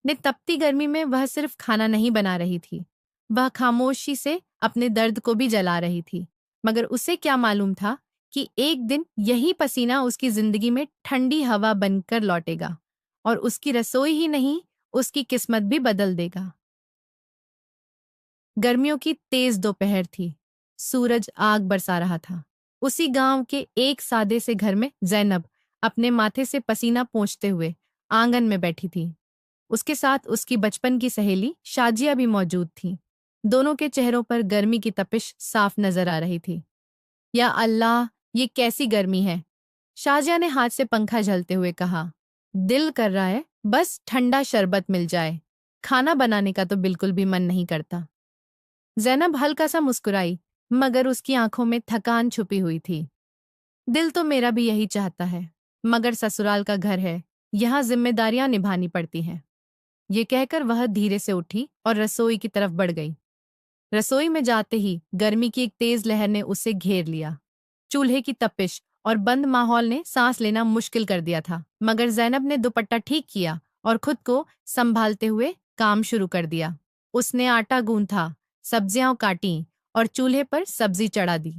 ने तपती गर्मी में वह सिर्फ खाना नहीं बना रही थी, वह खामोशी से अपने दर्द को भी जला रही थी। मगर उसे क्या मालूम था कि एक दिन यही पसीना उसकी जिंदगी में ठंडी हवा बनकर लौटेगा और उसकी रसोई ही नहीं, उसकी किस्मत भी बदल देगा। गर्मियों की तेज दोपहर थी। सूरज आग बरसा रहा था। उसी गांव के एक सादे से घर में जैनब अपने माथे से पसीना पोंछते हुए आंगन में बैठी थी। उसके साथ उसकी बचपन की सहेली शाजिया भी मौजूद थी। दोनों के चेहरों पर गर्मी की तपिश साफ नजर आ रही थी। या अल्लाह, ये कैसी गर्मी है! शाजिया ने हाथ से पंखा झलते हुए कहा। दिल कर रहा है बस ठंडा शरबत मिल जाए। खाना बनाने का तो बिल्कुल भी मन नहीं करता। जैनब हल्का सा मुस्कुराई, मगर उसकी आंखों में थकान छुपी हुई थी। दिल तो मेरा भी यही चाहता है, मगर ससुराल का घर है, यहाँ जिम्मेदारियां निभानी पड़ती हैं। ये कहकर वह धीरे से उठी और रसोई की तरफ बढ़ गई। रसोई में जाते ही गर्मी की एक तेज लहर ने उसे घेर लिया। चूल्हे की तपिश और बंद माहौल ने सांस लेना मुश्किल कर दिया था, मगर जैनब ने दुपट्टा ठीक किया और खुद को संभालते हुए काम शुरू कर दिया। उसने आटा गूंथा, सब्जियां काटी और चूल्हे पर सब्जी चढ़ा दी।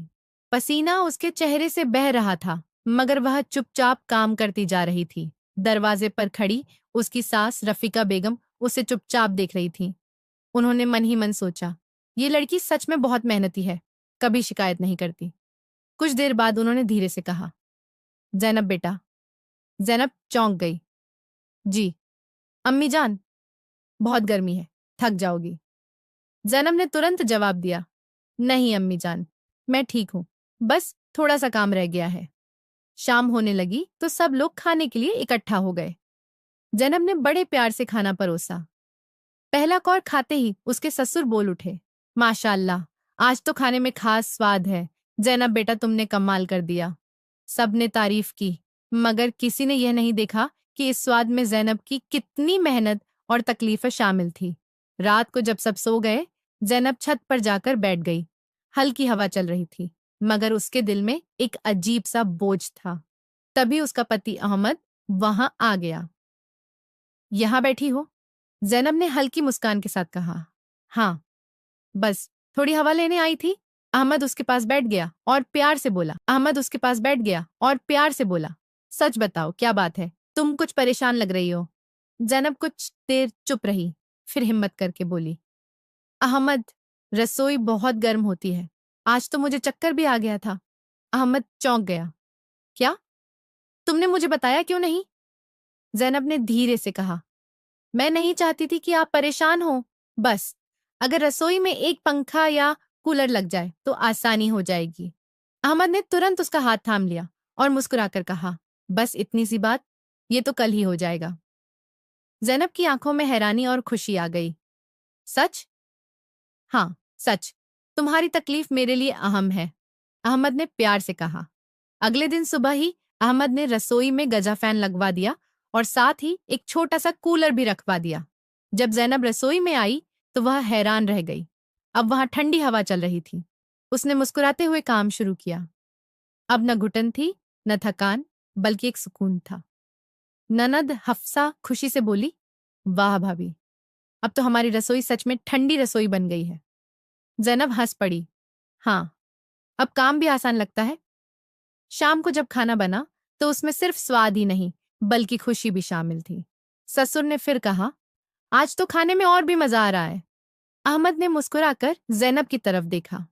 पसीना उसके चेहरे से बह रहा था, मगर वह चुपचाप काम करती जा रही थी। दरवाजे पर खड़ी उसकी सास रफीका बेगम उसे चुपचाप देख रही थी। उन्होंने मन ही मन सोचा, ये लड़की सच में बहुत मेहनती है, कभी शिकायत नहीं करती। कुछ देर बाद उन्होंने धीरे से कहा, जैनब बेटा। जैनब चौंक गई। जी अम्मी जान, बहुत गर्मी है, थक जाओगी। जैनब ने तुरंत जवाब दिया, नहीं अम्मी जान, मैं ठीक हूं, बस थोड़ा सा काम रह गया है। शाम होने लगी तो सब लोग खाने के लिए इकट्ठा हो गए। जैनब ने बड़े प्यार से खाना परोसा। पहला कौर खाते ही उसके ससुर बोल उठे, माशाअल्लाह, आज तो खाने में खास स्वाद है। जैनब बेटा, तुमने कमाल कर दिया। सबने तारीफ की, मगर किसी ने यह नहीं देखा कि इस स्वाद में जैनब की कितनी मेहनत और तकलीफें शामिल थी। रात को जब सब सो गए, जैनब छत पर जाकर बैठ गई। हल्की हवा चल रही थी, मगर उसके दिल में एक अजीब सा बोझ था। तभी उसका पति अहमद वहां आ गया। यहां बैठी हो? जैनब ने हल्की मुस्कान के साथ कहा। हाँ, बस थोड़ी हवा लेने आई थी। अहमद उसके पास बैठ गया और प्यार से बोला। सच बताओ, क्या बात है? तुम कुछ परेशान लग रही हो। जैनब कुछ देर चुप रही, फिर हिम्मत करके बोली, अहमद, रसोई बहुत गर्म होती है, आज तो मुझे चक्कर भी आ गया था। अहमद चौंक गया। क्या? तुमने मुझे बताया क्यों नहीं? जैनब ने धीरे से कहा, मैं नहीं चाहती थी कि आप परेशान हो। बस अगर रसोई में एक पंखा या कूलर लग जाए तो आसानी हो जाएगी। अहमद ने तुरंत उसका हाथ थाम लिया और मुस्कुराकर कहा, बस इतनी सी बात, ये तो कल ही हो जाएगा। जैनब की आंखों में हैरानी और खुशी आ गई। सच? हाँ, सच। तुम्हारी तकलीफ मेरे लिए अहम है, अहमद ने प्यार से कहा। अगले दिन सुबह ही अहमद ने रसोई में गजा फैन लगवा दिया और साथ ही एक छोटा सा कूलर भी रखवा दिया। जब जैनब रसोई में आई तो वह हैरान रह गई। अब वहां ठंडी हवा चल रही थी। उसने मुस्कुराते हुए काम शुरू किया। अब न घुटन थी, न थकान, बल्कि एक सुकून था। ननद हफ्सा खुशी से बोली, वाह भाभी, अब तो हमारी रसोई सच में ठंडी रसोई बन गई है। जैनब हंस पड़ी। हाँ, अब काम भी आसान लगता है। शाम को जब खाना बना तो उसमें सिर्फ स्वाद ही नहीं, बल्कि खुशी भी शामिल थी। ससुर ने फिर कहा, आज तो खाने में और भी मजा आ रहा है। अहमद ने मुस्कुराकर जैनब की तरफ देखा।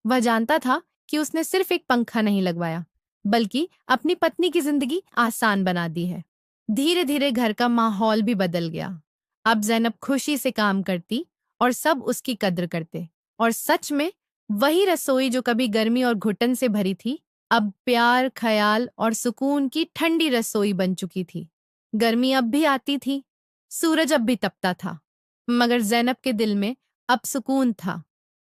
वह जानता था कि उसने सिर्फ एक पंखा नहीं लगवाया, बल्कि अपनी पत्नी की जिंदगी आसान बना दी है। धीरे धीरे घर का माहौल भी बदल गया। अब जैनब खुशी से काम करती और सब उसकी कद्र करते। और सच में वही रसोई जो कभी गर्मी और घुटन से भरी थी, अब प्यार, ख्याल और सुकून की ठंडी रसोई बन चुकी थी। गर्मी अब भी आती थी, सूरज अब भी तपता था, मगर जैनब के दिल में अब सुकून था,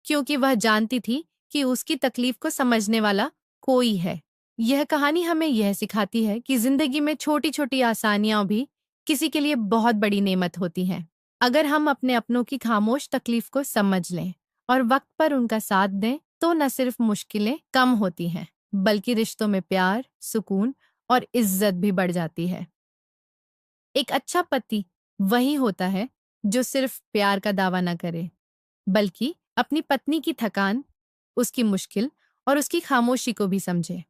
क्योंकि वह जानती थी कि उसकी तकलीफ को समझने वाला कोई है। यह कहानी हमें यह सिखाती है कि जिंदगी में छोटी छोटी आसानियां भी किसी के लिए बहुत बड़ी नेमत होती हैं। अगर हम अपने अपनों की खामोश तकलीफ को समझ लें और वक्त पर उनका साथ दें, तो न सिर्फ मुश्किलें कम होती हैं, बल्कि रिश्तों में प्यार, सुकून और इज्जत भी बढ़ जाती है। एक अच्छा पति वही होता है जो सिर्फ प्यार का दावा न करे, बल्कि अपनी पत्नी की थकान, उसकी मुश्किल और उसकी खामोशी को भी समझे।